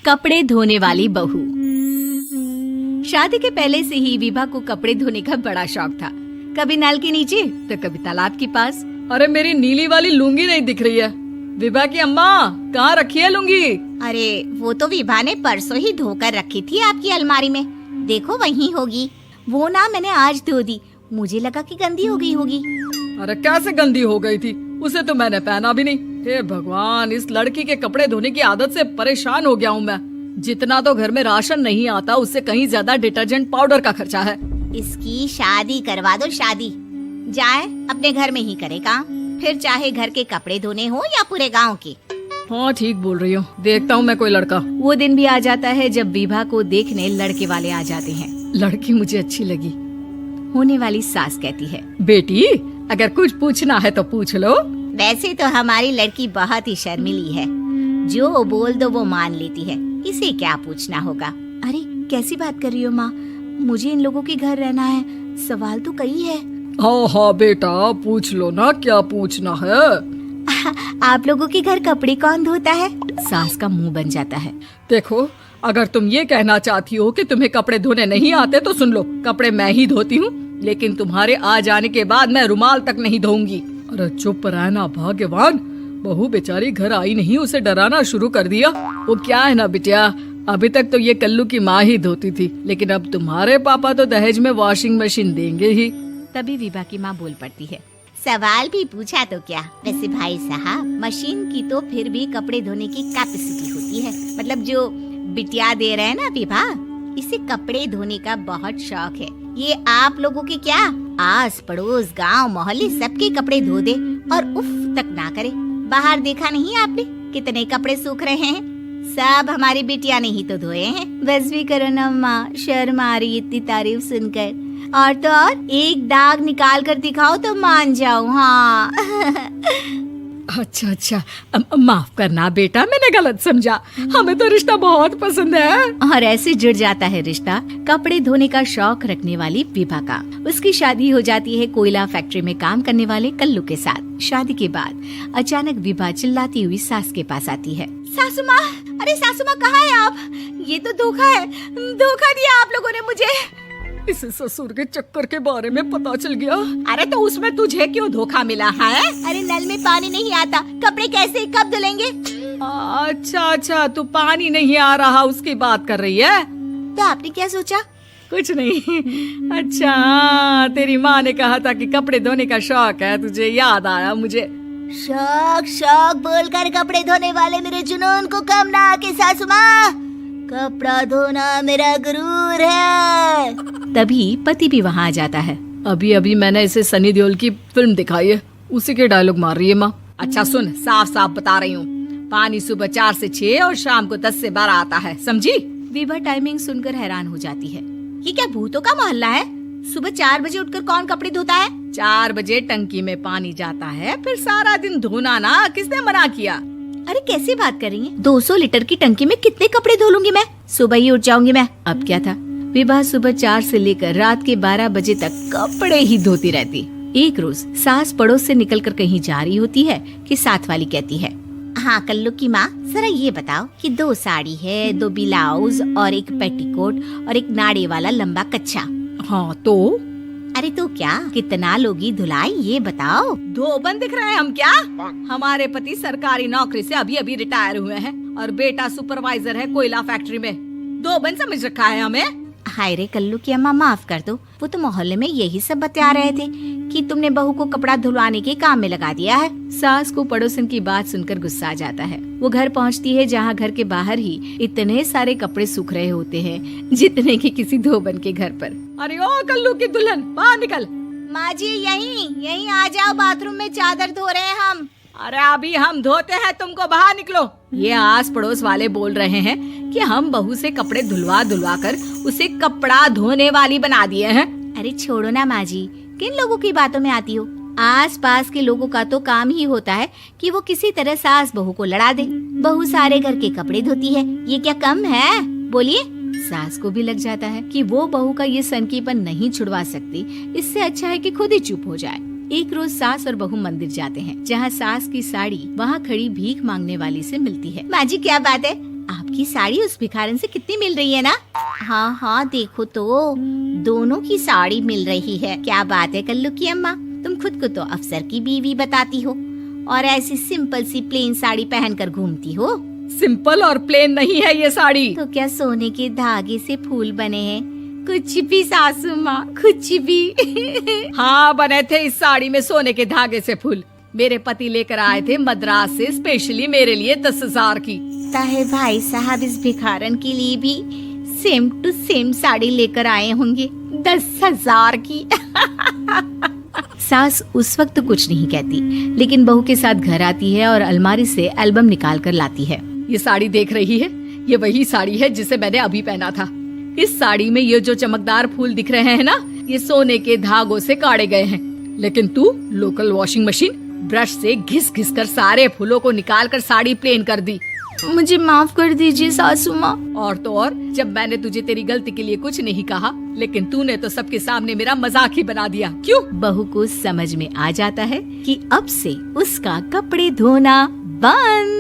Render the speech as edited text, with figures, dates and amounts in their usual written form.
कपड़े धोने वाली बहू। शादी के पहले से ही विभा को कपड़े धोने का बड़ा शौक था। कभी नल के नीचे तो कभी तालाब के पास। अरे मेरी नीली वाली लुंगी नहीं दिख रही है। विभा की अम्मा, कहाँ रखी है लुंगी? अरे वो तो विभा ने परसों ही धोकर रखी थी आपकी अलमारी में, देखो वहीं होगी। वो ना मैंने आज धो दी, मुझे लगा कि गंदी हो गई होगी। अरे कैसे गंदी हो गई थी? उसे तो मैंने पहना भी नहीं। हे भगवान, इस लड़की के कपड़े धोने की आदत से परेशान हो गया हूँ मैं। जितना तो घर में राशन नहीं आता, उससे कहीं ज्यादा डिटर्जेंट पाउडर का खर्चा है। इसकी शादी करवा दो, शादी जाए अपने घर में ही करे काम, फिर चाहे घर के कपड़े धोने हो या पूरे गांव के। हाँ ठीक बोल रही हूँ, देखता हूँ मैं कोई लड़का। वो दिन भी आ जाता है जब विभा को देखने लड़के वाले आ जाते हैं। लड़की मुझे अच्छी लगी। होने वाली सास कहती है, बेटी अगर कुछ पूछना है तो पूछ लो। वैसे तो हमारी लड़की बहुत ही शर्मीली है, जो बोल दो वो मान लेती है, इसे क्या पूछना होगा। अरे कैसी बात कर रही हो माँ, मुझे इन लोगों के घर रहना है, सवाल तो कई है। हाँ हाँ बेटा, पूछ लो ना, क्या पूछना है। आप लोगों के घर कपड़े कौन धोता है? सास का मुंह बन जाता है। देखो, अगर तुम ये कहना चाहती हो कि तुम्हें कपड़े धोने नहीं आते तो सुन लो, कपड़े मैं ही धोती हूँ, लेकिन तुम्हारे आ जाने के बाद मैं रुमाल तक नहीं धोऊंगी। अरे चुप रहना भाग्यवान, बहू बेचारी घर आई नहीं, उसे डराना शुरू कर दिया। वो क्या है ना बिटिया, अभी तक तो ये कल्लू की माँ ही धोती थी, लेकिन अब तुम्हारे पापा तो दहेज में वॉशिंग मशीन देंगे ही। तभी विभा की माँ बोल पड़ती है, सवाल भी पूछा तो क्या। वैसे भाई साहब, मशीन की तो फिर भी कपड़े धोने की कैपेसिटी होती है। मतलब जो बिटिया दे रहे हैं ना विभा, इसे कपड़े धोने का बहुत शौक है। ये आप लोगों के क्या, आस पड़ोस गांव मोहल्ले सबके कपड़े धो दे और उफ तक ना करे। बाहर देखा नहीं आपने कितने कपड़े सूख रहे हैं? सब हमारी बिटिया ने ही तो धोए हैं। बस भी करो ना माँ, शर्म आ रही इतनी तारीफ सुनकर। और तो और एक दाग निकाल कर दिखाओ तो मान जाऊँ। हाँ अच्छा, माफ करना बेटा, मैंने गलत समझा। हमें तो रिश्ता बहुत पसंद है। और ऐसे जुड़ जाता है रिश्ता कपड़े धोने का शौक रखने वाली विभा का। उसकी शादी हो जाती है कोयला फैक्ट्री में काम करने वाले कल्लू के साथ। शादी के बाद अचानक विभा चिल्लाती हुई सास के पास आती है। सासू माँ, अरे सासू माँ कहाँ है आप? ये तो धोखा है, धोखा दिया आप लोगों ने मुझे। इसे ससुर के चक्कर के बारे में पता चल गया। अरे तो उसमें तुझे क्यों धोखा मिला है? अरे नल में पानी नहीं आता, कपड़े कैसे कब धुलेंगे? अच्छा, तू पानी नहीं आ रहा उसकी बात कर रही है। तो आपने क्या सोचा? कुछ नहीं। अच्छा, तेरी माँ ने कहा था कि कपड़े धोने का शौक है तुझे, याद आया मुझे। शौक बोलकर कपड़े धोने वाले मेरे जुनून को कम ना आके सासू माँ, कपड़ा धोना मेरा गुरूर है। तभी पति भी वहाँ आ जाता है। अभी मैंने इसे सनी देओल की फिल्म दिखाई है, उसी के डायलॉग मार रही है माँ। अच्छा सुन, साफ साफ बता रही हूँ, पानी सुबह 4 से 6 और शाम को 10 से 12 आता है, समझी? विभा टाइमिंग सुनकर हैरान हो जाती है। ये क्या भूतों का मोहल्ला है? सुबह 4 बजे उठकर कौन कपड़े धोता है? 4 बजे टंकी में पानी जाता है, फिर सारा दिन धोना ना, किसने मना किया? अरे कैसी बात कर रही हैं? 200 लीटर की टंकी में कितने कपड़े धो लूंगी मैं, सुबह ही उठ जाऊंगी मैं। अब क्या था, विभा सुबह 4 से लेकर रात के 12 बजे तक कपड़े ही धोती रहती। एक रोज सास पड़ोस से निकलकर कहीं जा रही होती है कि साथ वाली कहती है, हाँ कल्लू की माँ, जरा ये बताओ कि 2 साड़ी है, 2 ब्लाउज और एक पेटीकोट और एक नाड़े वाला लंबा कच्छा। हाँ तो? अरे तो क्या, कितना लोगी धुलाई ये बताओ। धोबन दिख रहे हैं हम क्या? हमारे पति सरकारी नौकरी से अभी रिटायर हुए हैं और बेटा सुपरवाइजर है कोयला फैक्ट्री में। धोबन समझ रखा है हमें। हाय रे कल्लू की अम्मा, माफ कर दो, वो तो मोहल्ले में यही सब बता रहे थे कि तुमने बहू को कपड़ा धुलवाने के काम में लगा दिया है। सास को पड़ोसन की बात सुनकर गुस्सा आ जाता है। वो घर पहुंचती है जहां घर के बाहर ही इतने सारे कपड़े सूख रहे होते हैं जितने कि किसी धोबन के घर पर। अरे ओ कल्लू की दुल्हन, बाहर निकल। माँ जी यहीं आ जाओ, बाथरूम में चादर धो रहे हैं हम। अरे अभी हम धोते हैं, तुमको बाहर निकलो। ये आस पड़ोस वाले बोल रहे हैं कि हम बहू से कपड़े धुलवा कर उसे कपड़ा धोने वाली बना दिए हैं। अरे छोड़ो ना माँ जी, किन लोगों की बातों में आती हो? आस पास के लोगों का तो काम ही होता है कि वो किसी तरह सास बहू को लड़ा दे। बहू सारे घर के कपड़े धोती है, ये क्या कम है? बोलिए। सास को भी लग जाता है कि वो बहू का ये सनकीपन नहीं छुड़वा सकती, इससे अच्छा है कि खुद ही चुप हो जाए। एक रोज सास और बहू मंदिर जाते हैं, जहाँ सास की साड़ी वहाँ खड़ी भीख मांगने वाली से मिलती है। माँ जी क्या बात है? आपकी आपकी साड़ी उस भिखारन से कितनी मिल रही है ना? हाँ हाँ देखो तो, दोनों की साड़ी मिल रही है। क्या बात है कल्लू की अम्मा, तुम खुद को तो अफसर की बीवी बताती हो और ऐसी सिंपल सी प्लेन साड़ी पहनकर घूमती हो। सिंपल और प्लेन नहीं है ये साड़ी। तो क्या सोने के धागे से फूल बने हैं? कुछ भी सासू माँ, कुछ भी। हाँ बने थे इस साड़ी में सोने के धागे से फूल। मेरे पति लेकर आए थे मद्रास से स्पेशली मेरे लिए 10,000 की। ताहे भाई साहब इस भिखारन के लिए भी सेम टू सेम साड़ी लेकर आए होंगे 10,000 की। सास उस वक्त कुछ नहीं कहती, लेकिन बहू के साथ घर आती है और अलमारी से एल्बम निकाल कर लाती है। ये साड़ी देख रही है, ये वही साड़ी है जिसे मैंने अभी पहना था। इस साड़ी में ये जो चमकदार फूल दिख रहे हैं ना, ये सोने के धागों से काढ़े गए हैं। लेकिन तू लोकल वॉशिंग मशीन ब्रश से घिस घिस कर सारे फूलों को निकाल कर साड़ी प्लेन कर दी। मुझे माफ कर दीजिए सासू माँ। और तो और, जब मैंने तुझे तेरी गलती के लिए कुछ नहीं कहा, लेकिन तूने तो सबके सामने मेरा मजाक ही बना दिया। क्यों? बहू को समझ में आ जाता है कि अब से उसका कपड़े धोना बंद।